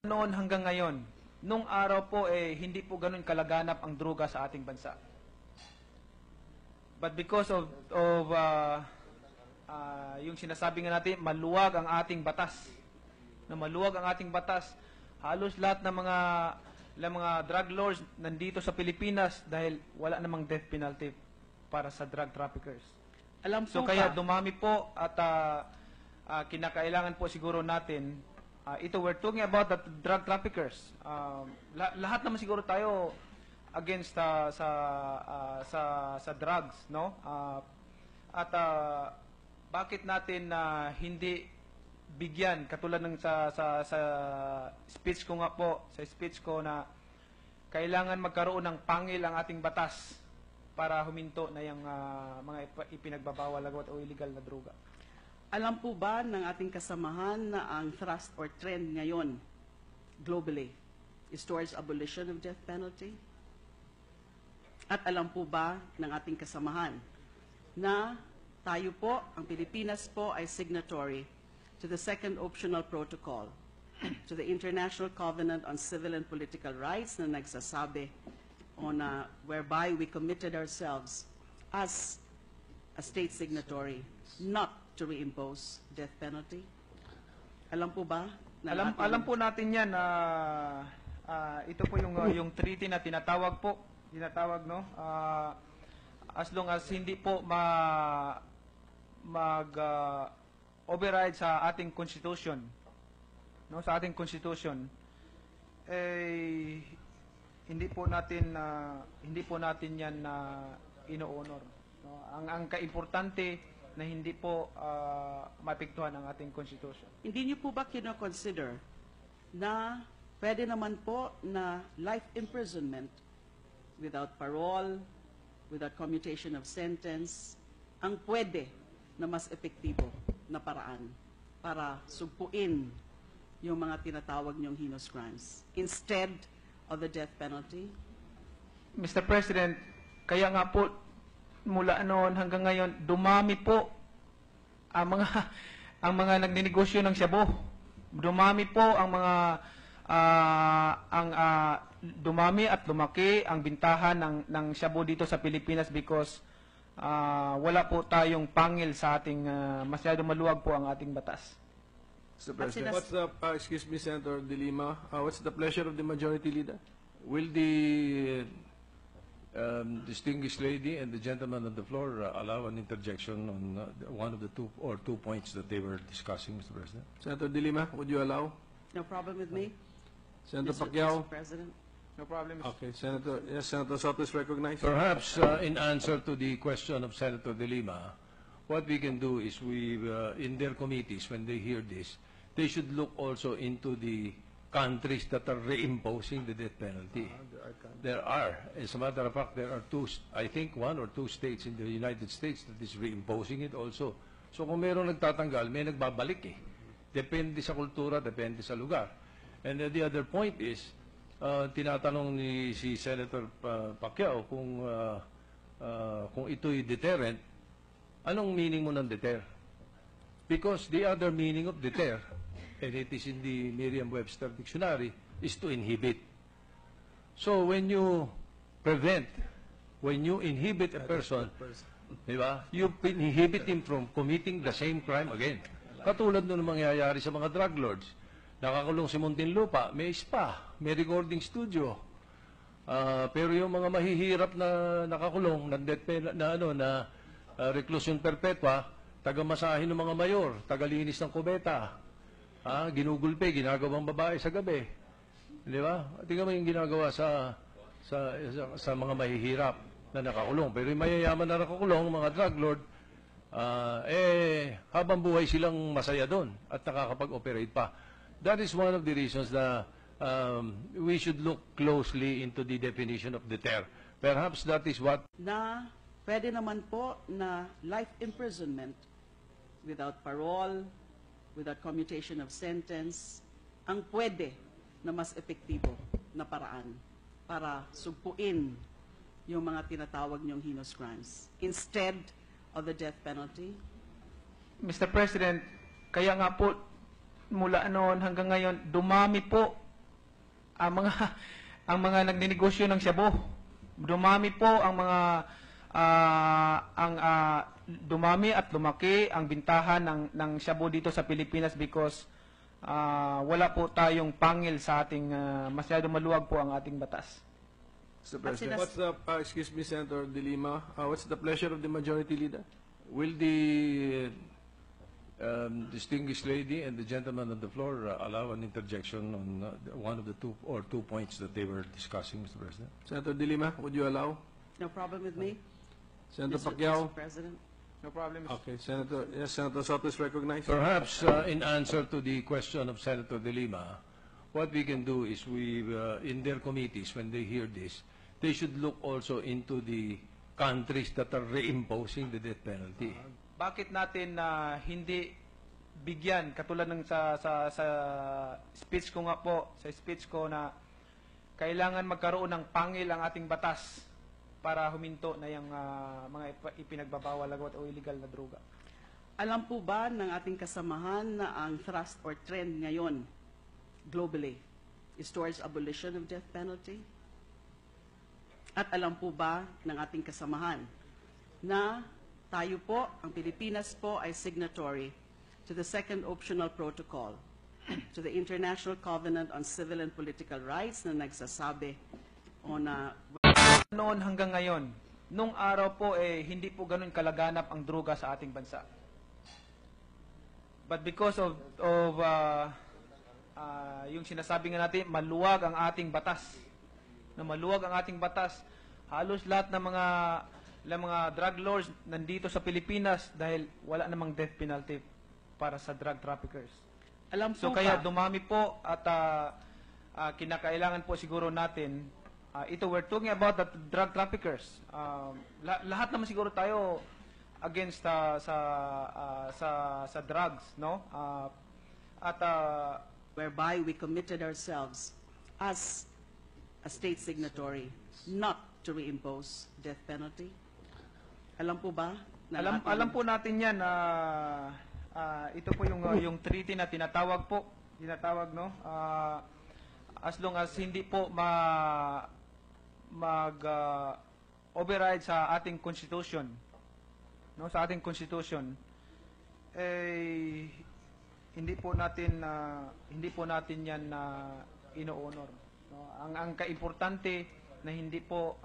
Noon hanggang ngayon, nung araw po hindi po ganun kalaganap ang droga sa ating bansa. But because of yung sinasabi nga natin, maluwag ang ating batas. Na maluwag ang ating batas, halos lahat ng mga drug lords nandito sa Pilipinas dahil wala namang death penalty para sa drug traffickers. Alam po So kaya dumami po at kinakailangan po siguro natin ito, we're talking about the drug traffickers. Lahat naman siguro tayo against sa drugs, no? Bakit natin hindi bigyan katulad ng sa speech ko nga po, sa speech ko na kailangan magkaroon ng pangil ang ating batas para huminto na yung mga ipinagbabawal agwat o illegal na droga. Alam po ba ng ating kasamahan na ang thrust or trend ngayon globally is towards abolition of death penalty? At alam po ba ng ating kasamahan na tayo po, ang Pilipinas po, ay signatory to the Second Optional Protocol to the International Covenant on Civil and Political Rights na nagsasabi on whereby we committed ourselves as a state signatory not to reimpose death penalty? Alam po ba? Alam po natin yan na ito po yung treaty na tinatawag no? As long as hindi po override sa ating constitution, no? Sa ating constitution, hindi po natin yan ino-honor, no? Ang kaimportante na hindi po maapektuhan ang ating constitution. Hindi niyo po ba kino-consider na pwede naman po na life imprisonment without parole, without commutation of sentence, ang pwede na mas epektibo na paraan para sugpuin yung mga tinatawag niyong heinous crimes instead of the death penalty? Mr. President, kaya nga po mula noon hanggang ngayon, dumami po ang mga nagninegosyo ng shabu. Dumami po ang mga dumami at lumaki ang bintahan ng shabu dito sa Pilipinas because wala po tayong pangil sa ating masyado maluwag po ang ating batas. Mr. President, excuse me, Senator De Lima, what's the pleasure of the majority leader? Will the distinguished lady and the gentleman on the floor allow an interjection on one of the two points that they were discussing, Mr. President? Senator De Lima, would you allow? No problem with me? Senator Mr. Pacquiao? President? No problem. Okay, Senator Soto is recognized. Perhaps in answer to the question of Senator De Lima, what we can do is in their committees, when they hear this, they should look also into the countries that are reimposing the death penalty. There are. As a matter of fact, there are I think one or two states in the United States that is reimposing it also. So kung mayroong nagtatanggal, may nagbabalik eh. Depende sa kultura, depende sa lugar. And the other point is, tinatanong si Senator Pacquiao kung ito'y deterrent, anong meaning mo ng deter? Because the other meaning of deter, and it is in the Merriam-Webster dictionary, is to inhibit. So when you prevent, when you inhibit a person, di ba, you inhibit him from committing the same crime again. Katulad nun mangyayari sa mga drug lords. Nakakulong si Muntinlupa, may spa, may recording studio. Pero yung mga mahihirap na nakakulong, na reclusion perpetua, taga-masahin ng mga mayor, taga-linis ng kubeta, ginugulpe, ginagawang babae sa gabi. Di ba? Tingnan mo yung ginagawa sa mga mahihirap na nakakulong. Pero yung mayayaman na nakakulong, mga drug lord, habang buhay silang masaya doon at nakakapag-operate pa. That is one of the reasons that we should look closely into the definition of deter. Perhaps that is what... Na pwede naman po na life imprisonment without parole, without commutation of sentence, ang pwede na mas epektibo na paraan para sugpuin yung mga tinatawag niyong heinous crimes instead of the death penalty? Mr. President, kaya nga po mula noon hanggang ngayon, dumami po ang mga ang mga nagninegosyo ng shabu. Dumami po ang mga dumami at lumaki ang bintahan ng shabu dito sa Pilipinas because wala po tayong pangil sa ating masyado maluwag po ang ating batas. Mr. President, what's the, excuse me, Senator De Lima, what's the pleasure of the Majority Leader? Will the distinguished lady and the gentleman on the floor allow an interjection on one of the two points that they were discussing, Mr. President? Senator De Lima, would you allow? No problem with me, Senator Mr. Pacquiao? President. No problem. Okay, Senator, yes, Senator Soto is recognized. Perhaps in answer to the question of Senator De Lima, what we can do is in their committees, when they hear this, they should look also into the countries that are reimposing the death penalty. Bakit natin hindi bigyan katulad ng sa speech ko nga po, sa speech ko na kailangan magkaroon ng pangil ang ating batas para huminto na yung mga ipinagbabawal o illegal na droga. Alam po ba ng ating kasamahan na ang thrust or trend ngayon globally is towards abolition of death penalty? At alam po ba ng ating kasamahan na tayo po, ang Pilipinas po ay signatory to the Second Optional Protocol to the International Covenant on Civil and Political Rights na nagsasabi o na Noon hanggang ngayon, nung araw po hindi po ganun kalaganap ang droga sa ating bansa. But because of yung sinasabi nga natin, maluwag ang ating batas. Na maluwag ang ating batas. Halos lahat ng mga drug lords nandito sa Pilipinas dahil wala namang death penalty para sa drug traffickers. alam po So kaya ba, dumami po at kinakailangan po siguro natin ito we're talking about the drug traffickers. Lahat naman siguro tayo against sa drugs, no? whereby we committed ourselves as a state signatory not to reimpose death penalty? Alam po ba? na ating- alam po natin 'yan na ito po yung treaty na tinatawag no? As long as hindi po override sa ating constitution, no, sa ating constitution, hindi po natin yan ino-honor, no? Ang kaimportante na hindi po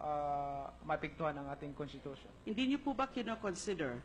maapektuhan ang ating constitution. Hindi niyo po ba kino-consider